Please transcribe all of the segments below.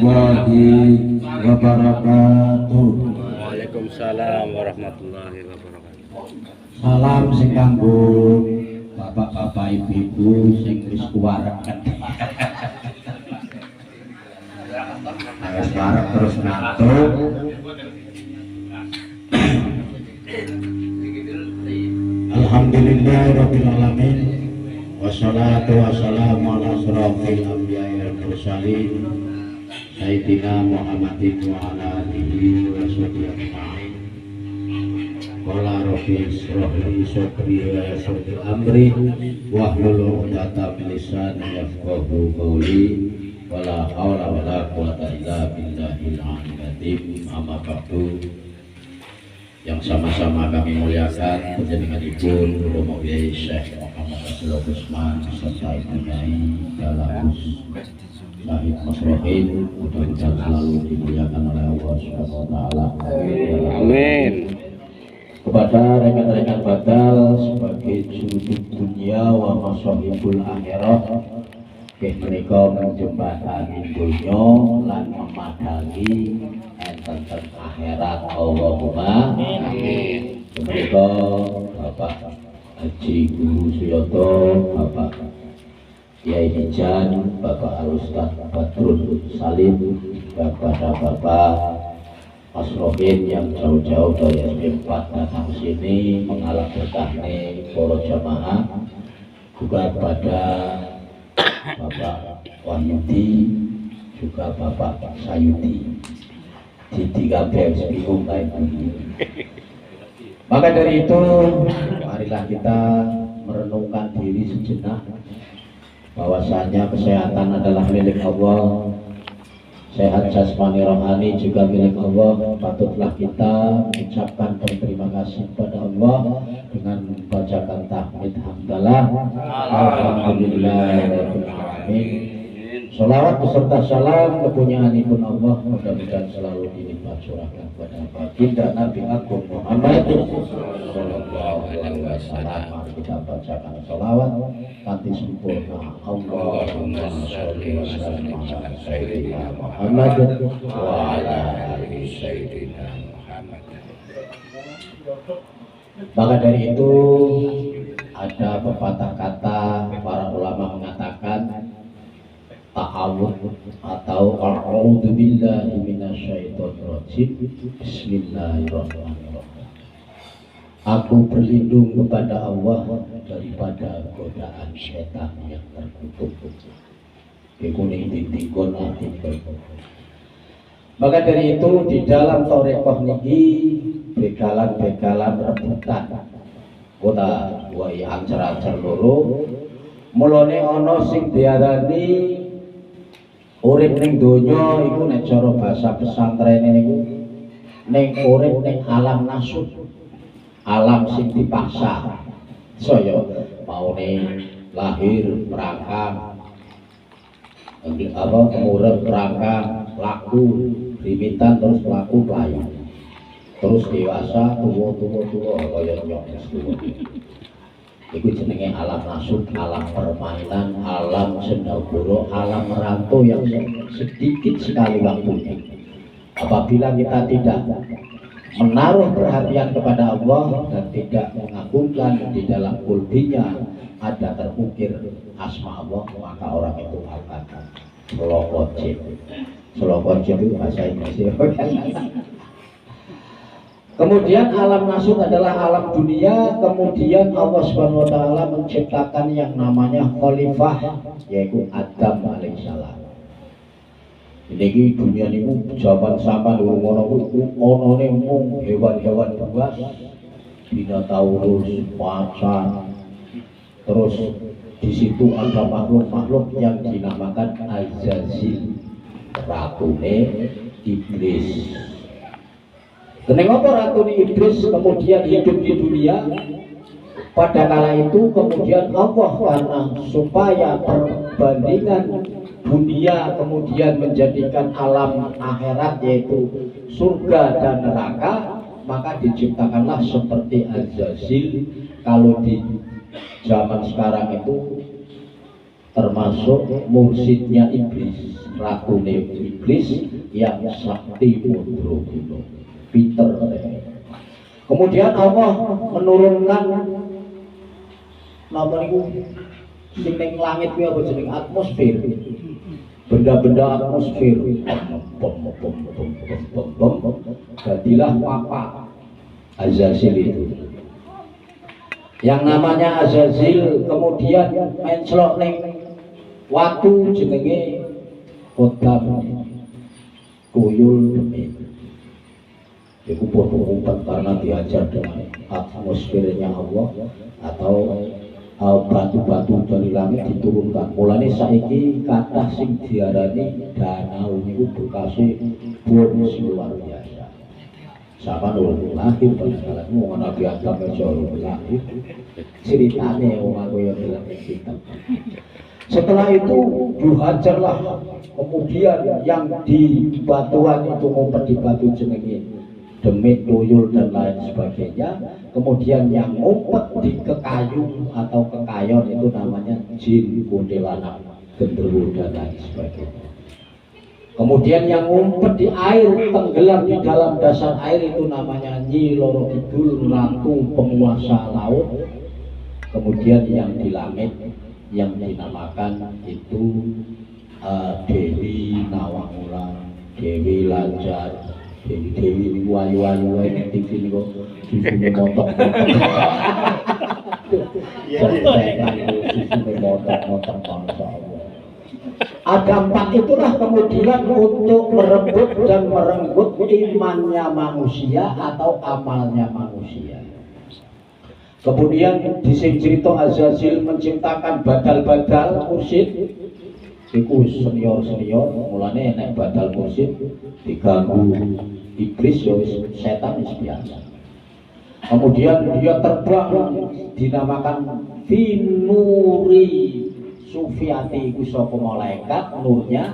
warahmatullahi wabarakatuh. Waalaikumsalam warahmatullahi wabarakatuh. Salam sing kanggo bapak-bapak ibu-ibu sing wis kuwarek. Wis kuwarek terus ngantuk. Alhamdulillahirabbil alamin. Wassalatu wassalamu ala asyrofil anbiya'i wal mursalin sayyidina Muhammadin wa ala alihi wa sahbihi ajma'in. Qala rabbi ishrah li sadri wa yassir li amri wahlul 'uqdatam min lisani yafqahu qawli wala haula wala quwwata illa billahil 'aliyyil 'azim. Amma ba'du. Yang sama-sama kami muliakan penjenenganipun Romo Kiai Syekh Muhammad Rasulullah Usman serta Ibu Nyai Galahus Syahid Masrohin, mudah-mudahan selalu dimuliakan oleh Allah Subhanahu wa taala. Amin. Kepada rekan-rekan badal sebagai juruduk dunia wa masahibul akhirah, menika menjembatani donya lan memadani enten akhirat. Allahumma amin. Menika Bapak Haji Guru Suyoto, Bapak Kiai Hijan, Bapak Al-Ustaz Badrul Salim, kepada Bapak Asrohin yang jauh-jauh dari SP4 datang sini mengalami berkahnya para jamaah, juga pada Bapak Wahyudi, juga Bapak Sayudi di 3 bingung kayak begini. Maka dari itu marilah kita merenungkan diri sejenak bahwasanya kesehatan adalah milik Allah, sehat jasmani rohani juga milik Allah. Patutlah kita mengucapkan berterima kasih kepada Allah dengan membacakan tahmid hamdalah alhamdulillahirabbil alamin. Sholawat beserta salam kepunyaanipun Allah mudah-mudahan selalu dilipat curahkan kepada baginda Nabi Agung Muhammad sallallahu alaihi wasallam. Mari kita bacakan sholawat kanthi sempurna. Allahumma sholli wa sallim ala sayyidina Muhammad wa ala ali sayyidina Muhammad. Maka dari itu ada pepatah kata para ulama mengatakan ta'awud atau a'udzu billahi minasyaitonir rajim, bismillahirrahmanirrahim. Aku berlindung kepada Allah daripada godaan setan yang terkutuk. Kuning titikon artikel. Maka dari itu di dalam tarekoh niki begalan-begalan rebutan kota wae ancer-ancer loro. Mulane ana sing diarani urip ning donya iku nek cara basa pesantren niku ning urip ning alam nasut, alam sing dipaksa. Saya maune lahir merangkang urip merangkang laku rimitan terus laku pelayan terus dewasa tuwa kaya nyok tuwa. Iku jenenge alam nasut, alam permainan, alam sendaguro, alam merantau yang sedikit sekali waktunya. Apabila kita tidak menaruh perhatian kepada Allah dan tidak mengagungkan di dalam kulbinya ada terukir asma Allah, maka orang itu akan selokocit. Selokocit itu bahasa Inggris. Kemudian alam nasut adalah alam dunia. Kemudian Allah Subhanahu wa taala menciptakan yang namanya khalifah, yaitu Adam alaihissalam. Ini dunia niku jaman sampean urung ana kuwi onone mung hewan-hewan buas, dinotaurus, macan. Terus di situ ada makhluk-makhluk yang dinamakan Azazil, ratune iblis. Kenapa Ratu Iblis kemudian hidup di dunia? Pada kala itu kemudian Allah karena supaya perbandingan dunia kemudian menjadikan alam akhirat yaitu surga dan neraka, maka diciptakanlah seperti Azazil. Kalau di zaman sekarang itu termasuk mursidnya iblis, ratune iblis yang sakti Mudroguna, Peter. Kemudian Allah menurunkan nama niku sing ning langit kuwi apa jeneng atmosfer. Benda-benda atmosfer. Jadilah papa Azazil itu. Yang namanya Azazil kemudian menclok ning watu jenenge Kodam Tuyul Demit. Itu podo-podo karena diajar dengan atmosfernya Allah atau batu-batu dari langit diturunkan. Mulane saiki kathah sing diarani danau niku bekase bom luar biasa. Sama nurul lahir pada wong Nabi Adam nurul lahir. Ceritane wong aku yang dalam kitab. Setelah itu dihajarlah kemudian yang di batuan itu ngumpet di batu jenenge Demit, Tuyul dan lain sebagainya. Kemudian yang ngumpet di kekayu atau kekayon itu namanya jin, kuntilanak, genderuwo dan lain sebagainya. Kemudian yang ngumpet di air, tenggelam di dalam dasar air itu namanya Nyi Loro Kidul, ratu penguasa laut. Kemudian yang di langit yang dinamakan itu Dewi Nawangula, Dewi Lanjar, Dewi ini wayu-wayu ini TV ini kok susunya motok. Susunya motok bangsa Allah. Ada 4 itulah kemudian untuk merebut dan merenggut imannya manusia atau amalnya manusia. Kemudian di sini cerita Azazil menciptakan badal-badal mursyid. Iku senior-senior, mulane nek badal mursyid diganggu iblis ya setan wis biasa. Kemudian dia terbang dinamakan Finuri Sufiati, iku saka malaikat nurnya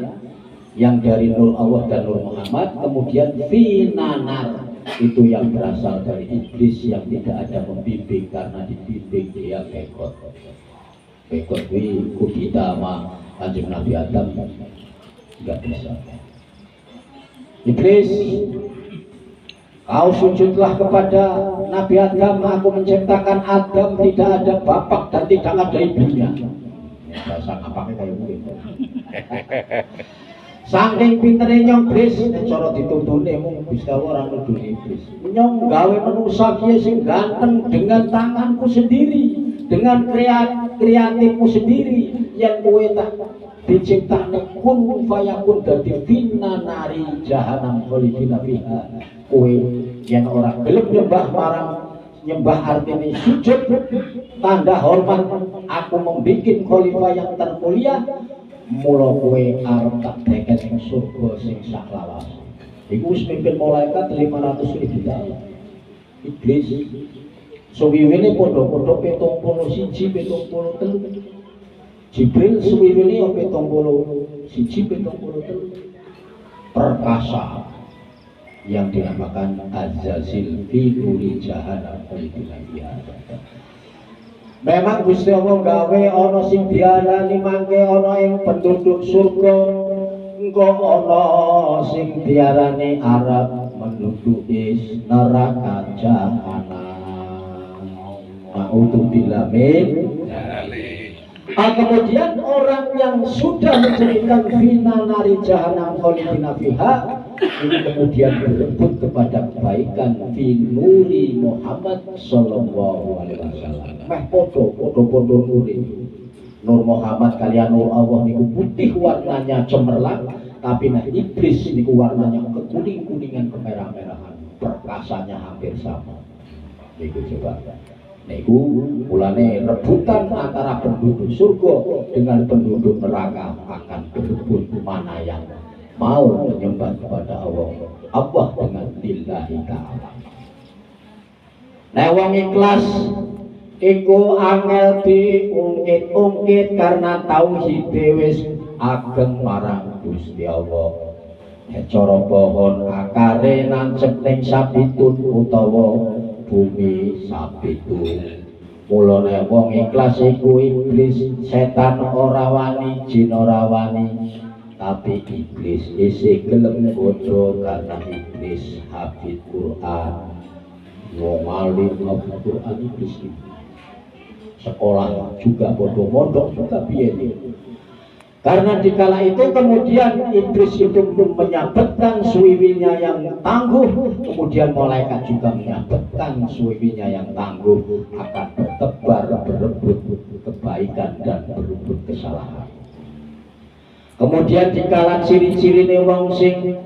yang dari nur Allah dan nur Muhammad. Kemudian Finanar itu yang berasal dari iblis yang tidak ada membimbing, karena dibimbing dia bekot. Bekot kuwi kita sama Kanjeng Nabi Adam nggak bisa. Iblis, kau sujudlah kepada Nabi Adam. Aku menciptakan Adam tidak ada bapak dan tidak ada ibunya. Bahasa apa kayak gitu. Saking pintere nyong iblis, nek cara dituntune mung bisa ora nuduh iblis. Nyong gawe manusa kiye sing ganteng dengan tanganku sendiri, dengan kreatifku sendiri, yang kowe tak diciptakne kun fayakun dadi finanari jahanam khalidina fiha. Kowe yen ora gelem nyembah marang nyembah artine sujud tanda hormat aku membikin khalifah yang termulia, mula kowe arep tak deket ing surga sing saklawas. Iku wis mimpin malaikat 500.000 tahun. Iblis suwiwine padha-padha 71 73. Jibril suwiwine 71 73. Perkasa yang dinamakan Azazil fi nuri jahanam khalidina fiha. Memang Gusti Allah gawe ana sing diarani mangke ana ing penduduk surga, engko ana sing diarani Arab penduduk neraka jahanam. Naudzubillah min. Kemudian orang yang sudah menjadikan finanari jahanam khalidina fiha ini kemudian berebut kepada kebaikan finuri Muhammad sallallahu alaihi wasallam. Meh podo nuri. Nur Muhammad kalian nur Allah niku putih warnanya cemerlang, tapi nah iblis niku warnanya kekuning-kuningan kemerah-merahan, perkasanya hampir sama. Niku coba. Niku mulane rebutan antara penduduk surga dengan penduduk neraka akan berebut mana yang mau menyembah kepada Allah dengan lillahi ta'ala. Nek wong ikhlas iku angel diungkit-ungkit karena tauhid wis ageng marang Gusti Allah. Nek cara pohon akare nancep ning sabitun utawa bumi sabitun Mulane wong ikhlas iku iblis, setan ora wani, jin ora wani, tapi iblis isih gelem godho karena iblis hafid Quran. Wong alim hafid Quran iblis itu. Sekolah juga bodoh mondok juga piye. Karena dikala itu kemudian iblis itu menyabetkan suwiwinya yang tangguh, kemudian malaikat juga menyabetkan suwiwinya yang tangguh, akan bertebar berebut kebaikan dan berebut kesalahan. Kemudian dikala ciri-cirine wong sing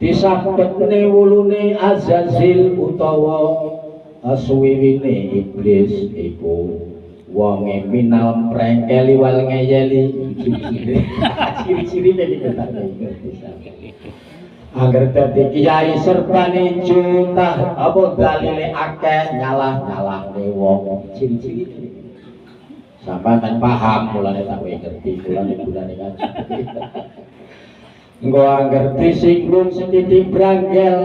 disabetne wulune Azazil utawa suwiwine iblis iku wonge minal prengkeli wal ngeyeli. Ciri-cirine iki agar dadi kiai serpane juta apa dalile akeh nyalah-nyalahne wong. Ciri-cirine sampai kan paham, mulane tak ngerti, mulane gunane ngaji. Engko ngerti singgung setitik branggel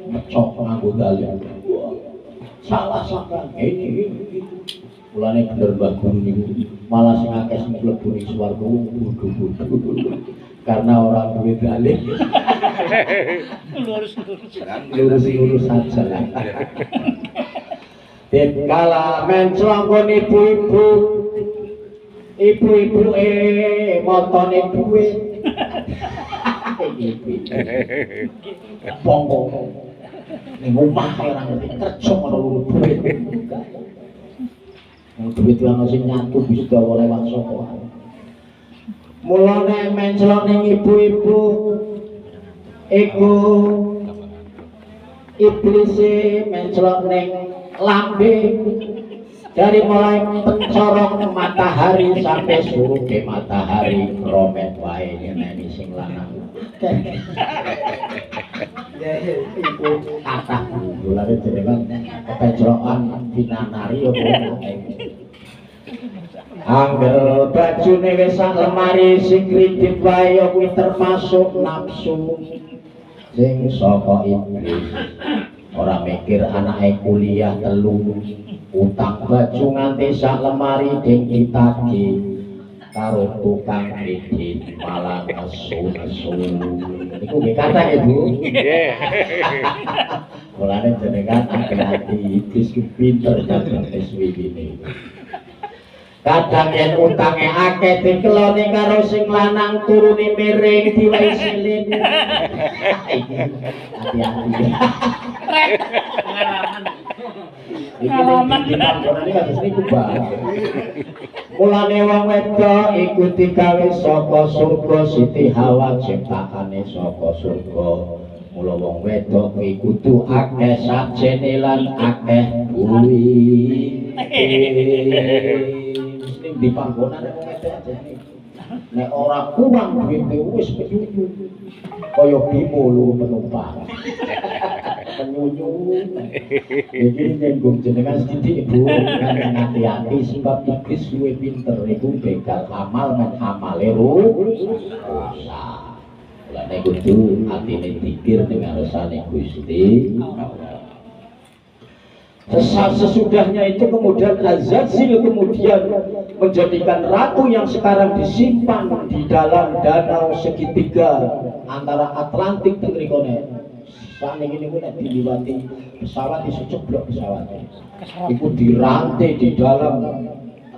mecok nganggo dalil. Salah sampean ini. Mulane bener Mbah Guru niku malah sing akeh sing mlebu ning swarga bodho-bodho. Karena orang duwe dalil. Lurus-lurus saja. Dikala menclongkon ibu-ibu motone duit. Pongko ning omah ora ngerti kerja ngono duit. Duit yang sing nyatu bisa dawa lewat sapa. Mulane menclong ning ibu-ibu iku iblis menclong ning lambe dari mulai pencorong matahari sampai suruke matahari romet wae nyeneni sing lanang. Iku kata mulane jenengan pencrokan pinanari opo angger bajune wis sak lemari sing kredit wae kuwi termasuk nafsu sing saka iblis. Ora mikir anake kuliah telu utang baju nganti sak lemari ding ditagih karo tukang kredit malah nesu-nesu. Iku nggih kathah Ibu. Nggih. Mulane jenengan hati-hati iblis ku pinter nang suwi-suwi. Kadang yen utange akeh dikeloni karo sing lanang turune miring diwai silin. Hati-hati. Pengalaman iki kan niku bahaya. Mulane wong wedok iku digawe saka surga Siti Hawa ciptakane saka surga. Mula wong wedok kuwi kudu akeh sajene lan akeh kuwi. Di panggonan wong wedok ajane. Nek ora kurang duwite wis penyuyu. Kaya bimo lu penumpang. Penyuyu. Iki nyenggung jenengan sithik Ibu, kan hati-hati sebab iblis luwih pinter iku begal amal men amale rusak. Lah nek kudu atine dikir dengan resane Gusti Allah. Sesudahnya itu kemudian Azazil kemudian menjadikan ratu yang sekarang disimpan di dalam danau segitiga antara Atlantik dan Rikone. Saat ini nek diliwati pesawat iso ceblok pesawatnya. Itu dirantai di dalam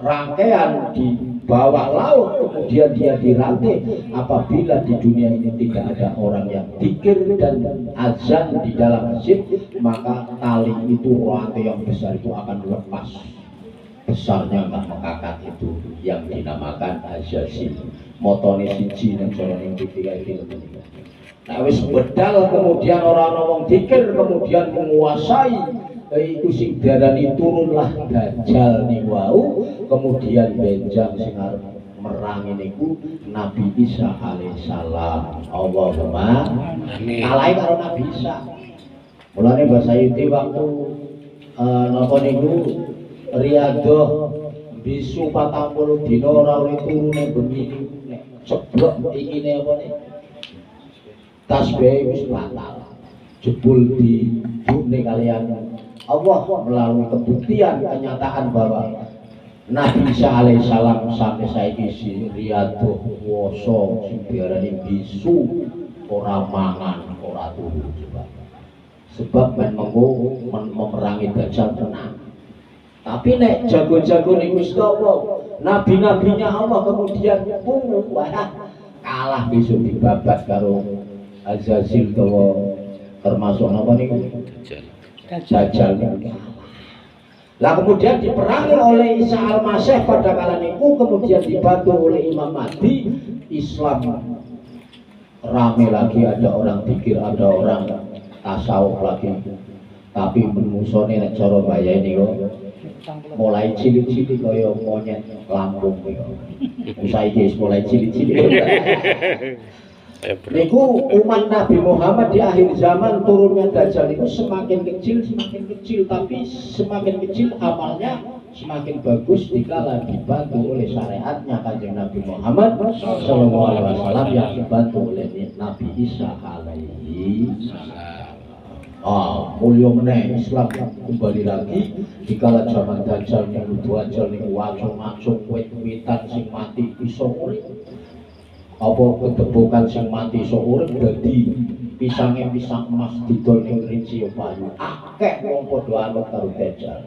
rangkaian di bawah laut, kemudian dia dirantai. Apabila di dunia ini tidak ada orang yang zikir dan azan di dalam masjid, maka tali itu rantai yang besar itu akan lepas. Besarnya nggak mengangkat itu yang dinamakan Azazil. Motone siji nang jroning tiga itu. Nah wis bedal kemudian orang-orang wong zikir kemudian menguasai iku sing darani turunlah Dajjal niku kemudian benjang sing arep merangi niku Nabi Isa alaihissalam. Allahumma kalai karo Nabi Isa. Mulane bahasa Yudi waktu napa niku riyadhah bisu 40 dina ora oleh turu ning bumi nek ceblok ikine apa nek tasbih wis batal. Jebul di dune kalian Allah melalui kebuktian kenyataan bahwa Nabi Isa alaihissalam sampai saiki si riyadoh woso sing diarani bisu ora mangan ora turu coba. Sebab men mengko memerangi Dajjal tenang. Tapi nek jago-jago ning Gusti Allah, nabi-nabinya Allah kemudian kalah besok dibabat karo Azazil atau termasuk apa niku? Dajjal. Lah kemudian diperangi oleh Isa Al-Masih pada kala niku, kemudian dibantu oleh Imam Mahdi. Islam rame lagi, ada orang pikir, ada orang tasawuf lagi. Tapi menusone nek cara bayane niku mulai cilik-cilik kaya monyet Lampung niku. Saiki mulai cilik-cilik. Niku umat Nabi Muhammad di akhir zaman turunnya Dajjal itu semakin kecil, tapi semakin kecil amalnya semakin bagus dikala dibantu oleh syariatnya Kanjeng Nabi Muhammad Sallallahu Alaihi Wasallam yang dibantu oleh Nabi Isa alaihi salam. Mulia meneh Islam kembali lagi dikala zaman Dajjal niku Dajjal niku wacung-wacung wit-witan sing mati iso urip. Apa kedepokan sing mati iso urip dadi pisange pisang emas didol ning rinci payu. Akeh wong padha anut karo Dajjal.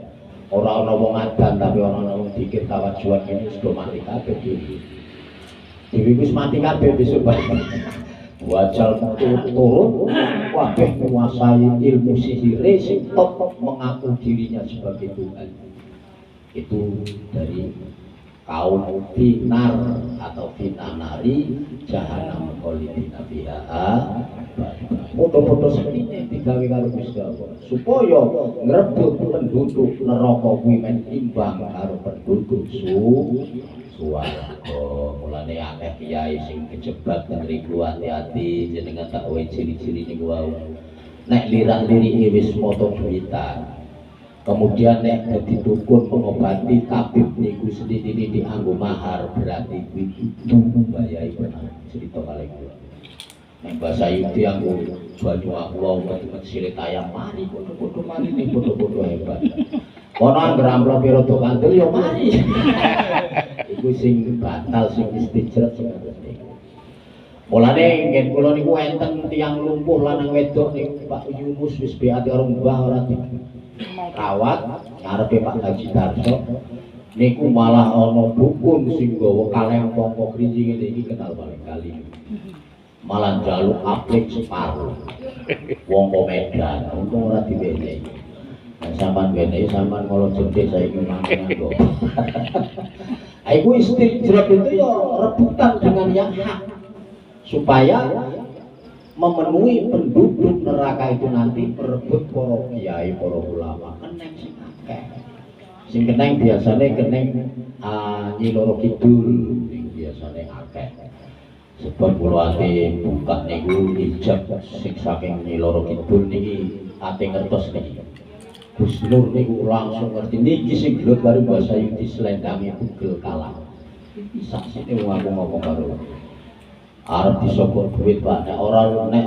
Ora ana wong adan tapi ana wong dikit tawajuan ini sudah mati kabeh iki. Dewi wis mati kabeh besok bae. Dajjal turun kabeh menguasai ilmu sihir sing top mengaku dirinya sebagai Tuhan. Itu dari kaum finar atau finanari jahanam kholidina fiha. Foto-foto sekine digawe karo Gusti Allah supaya ngrebut penduduk neraka kuwi men imbang karo penduduk swarga. Mulane akeh kiai sing kejebak ngriku hati-hati jenengan tak wae ciri-ciri niku wau. Nek lirak-lirike wis moto duitan. Kemudian nek dadi dukun mengobati tabib niku sendiri dianggo mahar berarti itu mbayai benar cerita kali kula. Nek bahasa Yudi anggo banyu aku metu silit ayam mari podo-podo mari ning podo-podo hebat. Kono anggere amplop rada kandel ya mari. Iku sing batal sing istijrat sing niku. Mulane ngen kula niku enten tiyang lumpuh lanang wedok niku Pak Yunus wis beati karo mbah ora rawat ngarepe Pak Haji Darso niku malah ana dukun sing gawa kaleng pongko krinci ngene iki kenal paling kali malah njaluk aplik separuh wong Medan untung ora diwenehi sampean wenehi sampean kala jendhe saiki mangan kok iku istijrat itu ya rebutan dengan yang hak supaya memenuhi penduduk neraka itu nanti berebut para kiai, para ulama. Keneng sing akeh. Sing keneng biasane keneng Nyi Loro Kidul sing biasane akeh. Sebab kula ate buka niku ijab sing saking Nyi Loro Kidul niki ate ngertos niki. Gus Nur niku langsung ngerti niki sing gelut karo bahasa Yudi slendange Google kalah. Iki saksine wong aku ngomong karo arep disogok duit Pak, nek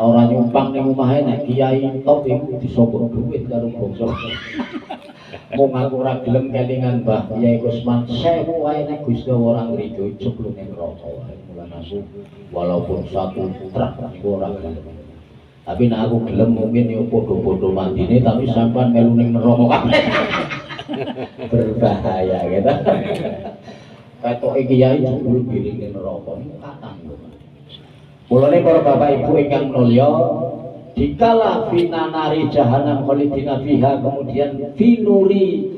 ora nyumpang ning omahe nek kiai top iku disogok duit karo bangsa. Mung aku ora gelem kelingan Mbah Kyai Kusman 1000 wae nek Gusti ora ngrido cepluk ning neraka wae. Mulane aku walaupun satu truk niku ora gelem. Tapi nek aku gelem mungkin yo padha-padha mandine tapi sampean melu ning neraka kabeh. Berbahaya gitu. Katoke kiai jebul giring ning neraka niku katang lho. Mulane para bapak ibu ingkang mulya, dikala finanari jahanam kholidina fiha kemudian finuri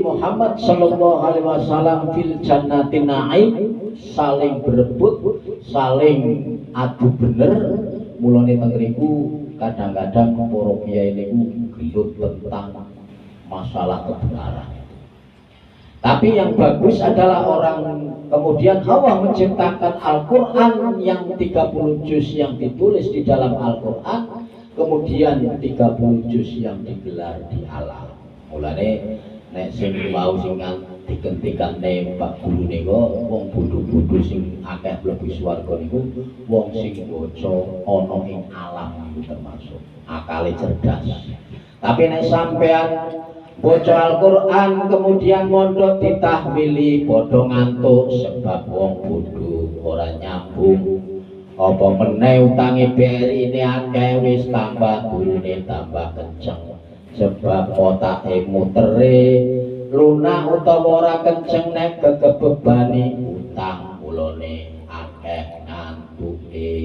Muhammad sallallahu alaihi wasallam fil jannatin na'im saling berebut, saling adu bener. Mulane teng mriku kadang-kadang para kiai niku gelut tentang masalah kebenaran. Tapi yang bagus adalah orang kemudian Allah menciptakan Al-Quran yang 30 juz yang ditulis di dalam Al-Quran, kemudian 30 juz yang digelar di alam. Mulane nek sing mau sing dikentikan Pak Guru niku wong bodho-bodho sing akeh mlebu swarga niku wong sing waca ana ing alam niku termasuk akale cerdas. Tapi nek sampean baca Al-Qur'an kemudian mondok ditahwili padha ngantuk sebab wong bodho ora nyambung. Apa meneh utange BRI ini akeh wis tambah gurune tambah kenceng sebab otake mutere lunak utawa ora kenceng nek kekebebani utang mulane akeh ngantuke.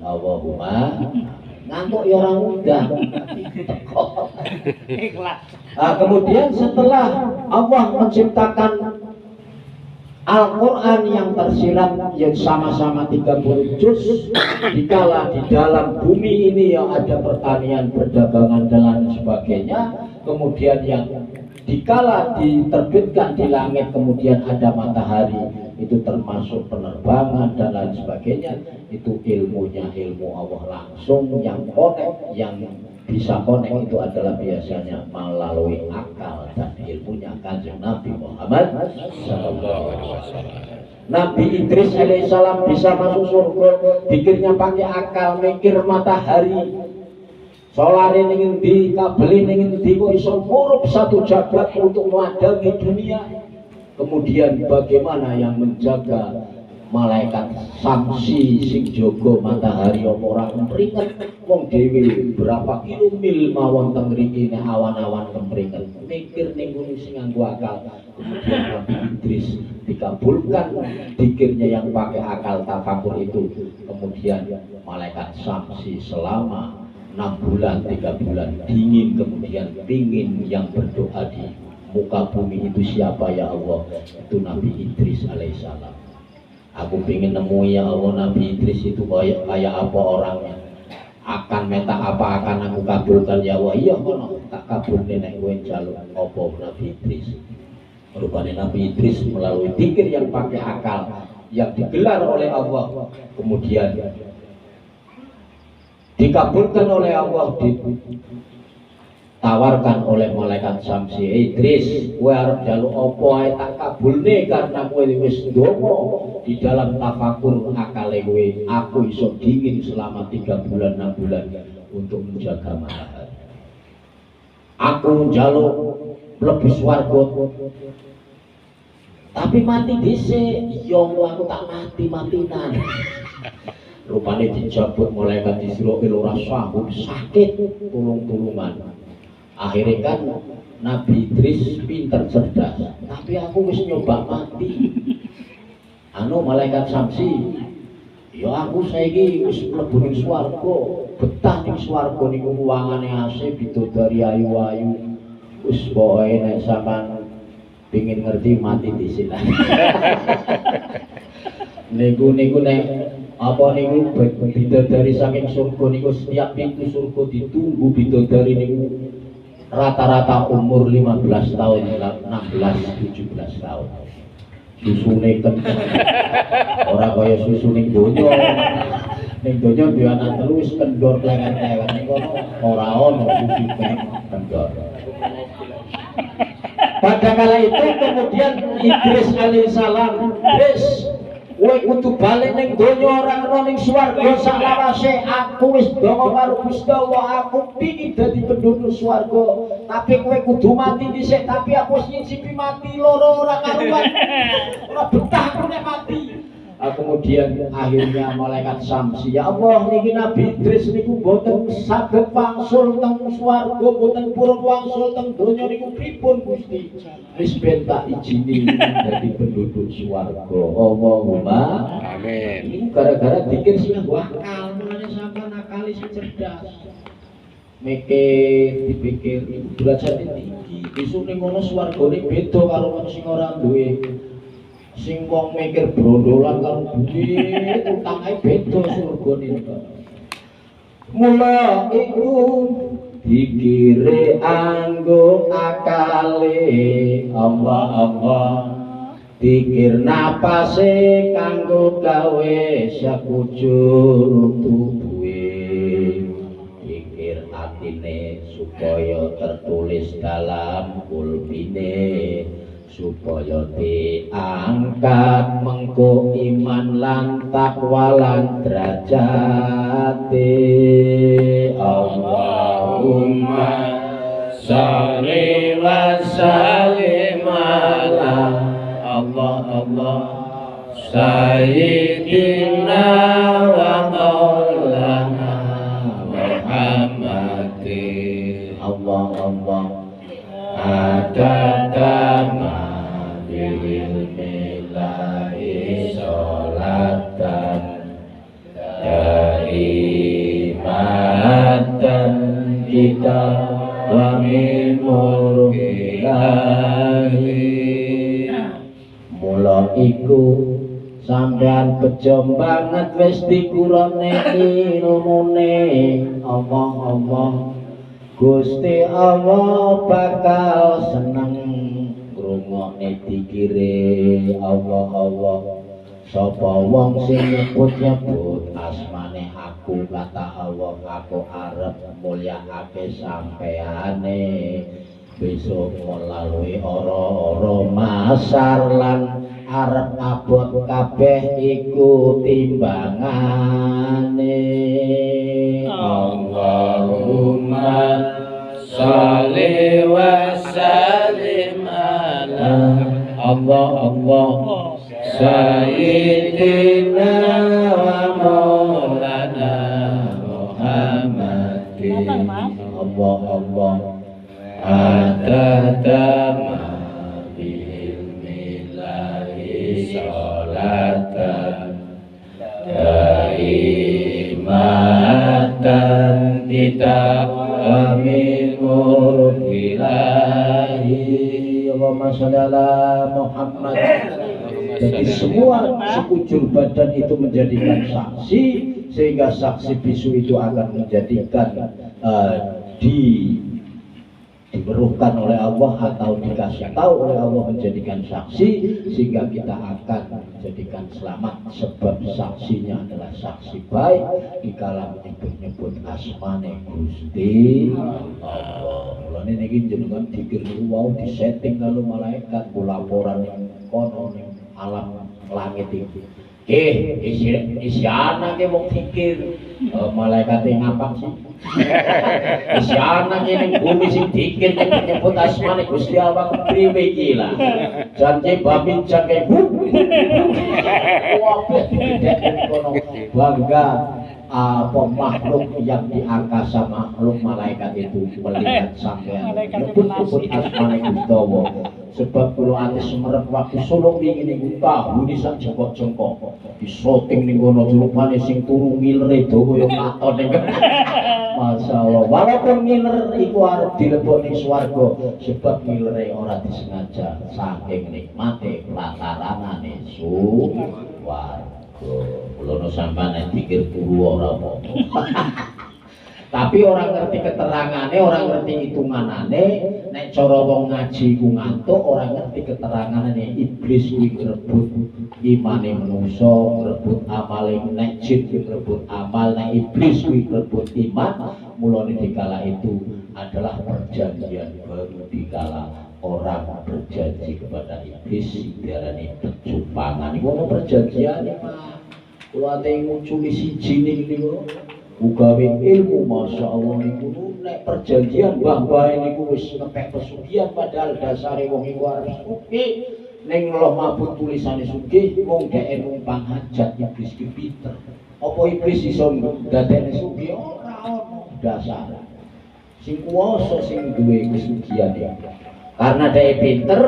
Allahumma ngantuk ya orang muda. Kemudian setelah Allah menciptakan Al-Quran yang tersirat yang sama-sama 30 juz, dikala di dalam bumi ini yang ada pertanian, perdagangan dan sebagainya, kemudian yang dikala diterbitkan di langit kemudian ada matahari, itu termasuk penerbangan dan lain sebagainya, itu ilmunya ilmu Allah langsung. Yang konek, yang bisa konek itu adalah biasanya melalui akal dan ilmunya Kanjeng Nabi Muhammad sallallahu alaihi wasallam. Nabi Idris alaihissalam bisa masuk surga, pikirnya pakai akal, mikir matahari solare ning endi, kabel ning endi, kok iso murup satu jagat untuk memadami dunia. Kemudian bagaimana yang menjaga malaikat Samsi sing jaga matahari apa ora kempringet, wong dhewe berapa kilo mil mawon teng mriki nek awan-awan kempringet, mikir ning ngene sing nganggo akal. Kemudian Nabi Idris dikabulkan dikirnya yang pakai akal tafakur itu. Kemudian malaikat Samsi selama 6 bulan 3 bulan dingin, kemudian pingin yang berdoa di muka bumi itu siapa ya Allah? Itu Nabi Idris alaihissalam. Aku pengen nemu ya Allah Nabi Idris itu kayak apa orangnya, akan minta apa akan aku kabulkan ya Allah. Iya kono tak kabulne nek kowe njaluk apa Nabi Idris. Rupanya Nabi Idris melalui zikir yang pakai akal yang digelar oleh Allah, kemudian dikabulkan oleh Allah, ditawarkan oleh malaikat Samsi, Idris, kowe arep njaluk apa ae tak kabulne karena kowe wis ndonga di dalam tafakur akale kowe. Aku iso dingin selama 3 bulan 6 bulan untuk menjaga matahari. Aku njaluk mlebu swarga tapi mati dhisik. Ya aku tak mati-matinan. Rupane dijabut malaikat Israil ora sanggup, sakit tulung-tulungan. Akhirnya kan Nabi Idris pinter cerdas, tapi aku wis nyoba mati. Malaikat Samsi, ya aku saiki wis mlebu ning swarga, betah ning swarga niku ruangane AC bidodari ayu-ayu. Wis pokoke nek sampean pengin ngerti mati dhisik. Niku nek apa niku bidodari saking surga niku setiap pintu surga ditunggu bidodari niku rata-rata umur 15 tahun, 16, 17 tahun. Susune kenceng. Ora kaya susu ning donya. Ning donya duwe anak telu wis kendor lewat-lewat, ning kono ora ono susu kendor. Pada kala itu kemudian Idris alaihissalam, Idris, kowe kudu bali ning donya ora ana ning swarga saklawase. Aku wis ndonga karo Gusti Allah, aku pingin dadi penduduk swarga. Tapi kowe kudu mati dhisik, tapi aku wis nyicipi mati loro ora karuan. Ora betah aku nek mati. Kemudian akhirnya malaikat Samsi, ya Allah niki Nabi Idris niku boten saged wangsul teng swarga, boten purun wangsul teng donya niku pripun Gusti? Wis ben tak ijini dadi penduduk swarga. Allahumma amin. Ini gara-gara dikir sing nganggo akal, mulane sampean akali sing cerdas. Mikir dipikir iku derajate tinggi. Besok ning ngono swargane beda karo wong sing ora duwe. Sing wong mikir brondolan karo duit, utange beda surgane. Mula iku dikire anggo akale Allah, dikir napase kanggo gawe sakujur tubuhe, dikir atine supaya tertulis dalam kulbine, supaya diangkat mengko iman lan takwa lan derajate. Allahumma sholli wa sallim ala Allah Sayyidina wa maulana Muhammadin Allah adadama bilmillahi sholatan daimatan kita wa min mulkilahi mula iku sampean bejo banget wis dikurone ilmune Allah Gusti Allah bakal seneng ngrungokne dikire Allah sapa wong sing nyebut asmane aku kata Allah aku arep mulyakake sampeane besok melalui ora-ora masar lan arep abot kabeh iku timbangane Allahumma sholli wa sallim ala Allah Sayyidina wa maulana Muhammadin Allah adadama bilmillahi sholatan daimatan tidak amin murkilahi Allahumma sholli ala Muhammad. Jadi semua sekujur badan itu menjadikan saksi sehingga saksi bisu itu akan menjadikan diberuhkan oleh Allah atau dikasih tahu oleh Allah menjadikan saksi sehingga kita akan menjadikan selamat sebab saksinya adalah saksi baik di kalam nyebut asmane Gusti Allah. Mulane niki jenengan dikir wau disetting lalu malaikat laporan yang kono ning alam langit iki. Isi anak wong pikir malaikat ngapak sih. Isi anak ini bumi sing dikir nyebut asmane Gusti Allah priwe iki lah. Janji babi jake bangga apa makhluk yang di angkasa makhluk malaikat itu melihat sampean nyebut asmane Gusti Allah. Sebab kalau ate semerep waktu sulung ingin iku tahu di sak jengkok-jengkok disoting ning kono julupane sing turu ngilere dawa yo katon ning masyaallah walaupun ngiler iku arep dilebok ning swarga sebab ngilere ora disengaja saking nikmate lataranane swarga kula sampeyan pikir turu ora apa-apa. Tapi orang ngerti keterangannya, orang ngerti hitunganane, nek cara wong ngaji ku ngantuk, orang ngerti keteranganane iblis kuwi ngrebut imane manusa, ngrebut amale nek jin ngrebut amal, nek iblis kuwi ngrebut iman. Mulane dikala itu adalah perjanjian baru dikala orang berjanji kepada iblis diarani pecupangan. Iku perjanjian Pak. Kula ate nguculi siji niku ugawe ilmu masya Allah niku nek perjanjian mbah-mbah niku wis ngepek pesugihan padahal dasare wong iku arep sugih ning Allah mabut tulisane sugih wong dhek numpang hajat iblis ki pinter apa iblis iso dadekne sugih ora ono dasar sing kuwasa sing duwe kesugihan ya karena dhek pinter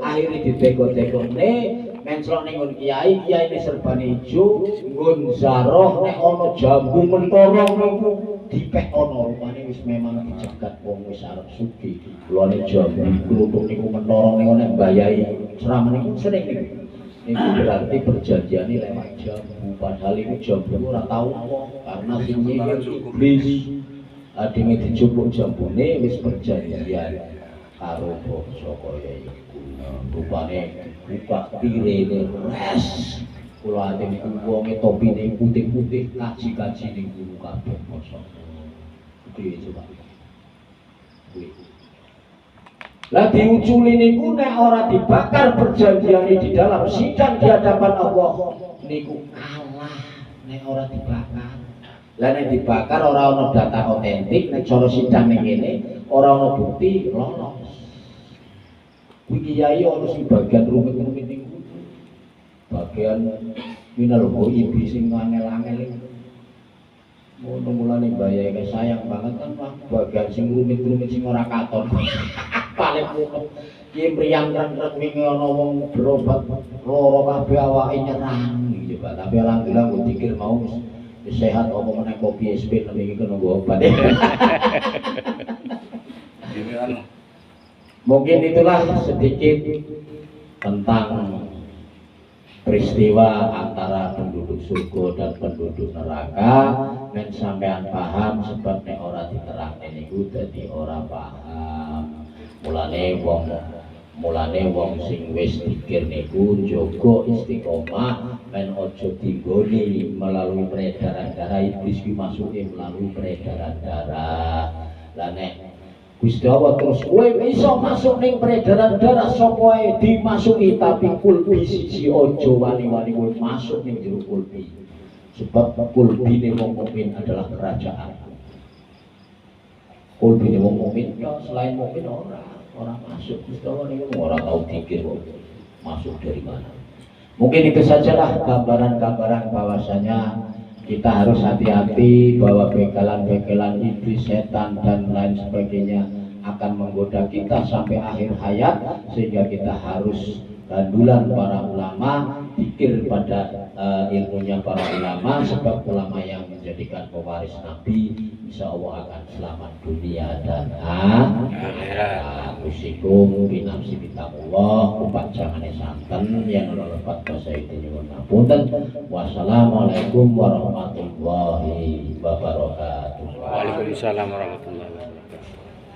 akhirnya ditego-tegone menclok ning nggon kiai ini serbane ijo nggon zaroh nek ana jambu mentara niku dipek ana rupane wis memang dijagat wong wis arep sugih lone jambu kluthuk niku mentara niku nek mbayai ceramah niku sering niku berarti perjanjiane lewat jambu padahal iku jambu ora tau apa karena sing iblis adine dijupuk jambune wis perjanjian karo bangsa kaya iku rupane buka tirene res kula ate niku wonge topine putih-putih kaji-kaji ning guru kabeh masa iki coba lah diuculi niku nek ora dibakar perjanjiane di dalam sidang di hadapan Allah niku kalah nek ora dibakar Lah nek dibakar ora ana data otentik, nek cara sidang ning kene ora ana bukti lolos. Kuwi kiai ana sing bagian rumit-rumit niku. Bagian minal ghaibi sing angel-angel iki. Ngono mulane mbayahe sayang banget kan Pak, bagian sing rumit-rumit sing ora katon. Paling mumet. Ki mriyang-mriyang wingi ana wong berobat lara kabeh awake nyerang iki Pak. Tapi alhamdulillah kok dikir mau wis sehat apa meneh kopi SP niki kena obat. Mungkin itulah sedikit tentang peristiwa antara penduduk surga dan penduduk neraka. Men sampean paham sebab nek ora diterangke niku dadi ora paham. Mulane wong sing wis dikir niku njaga istiqomah men aja dinggoni melalui peredaran darah. Iblis ki masuke melalui peredaran darah. Lah nek Gusti Allah terus kowe iso masuk ning peredaran darah sapa wae dimasuki, tapi kulbi siji aja wani-wani kowe masuk ning jero kulbi. Sebab kulbine wong mukmin adalah kerajaan. Kulbine wong mukmin ya selain mukmin ora masuk. Gusti Allah niku ora tau pikir kok masuk dari mana. Mungkin itu sajalah gambaran-gambaran bahwasanya kita harus hati-hati bahwa begalan-begalan iblis, setan dan lain sebagainya akan menggoda kita sampai akhir hayat, sehingga kita harus gandulan para ulama, pikir pada ilmunya para ulama, sebab ulama yang menjadikan pewaris Nabi insya Allah akan selamat dunia dan akhirat. Usikum binafsi bitamullah, kupanjangannya santen yang lepat bahasa itu nyuwun ngapunten. Wassalamualaikum warahmatullahi wabarakatuh. Waalaikumsalam warahmatullahi wabarakatuh.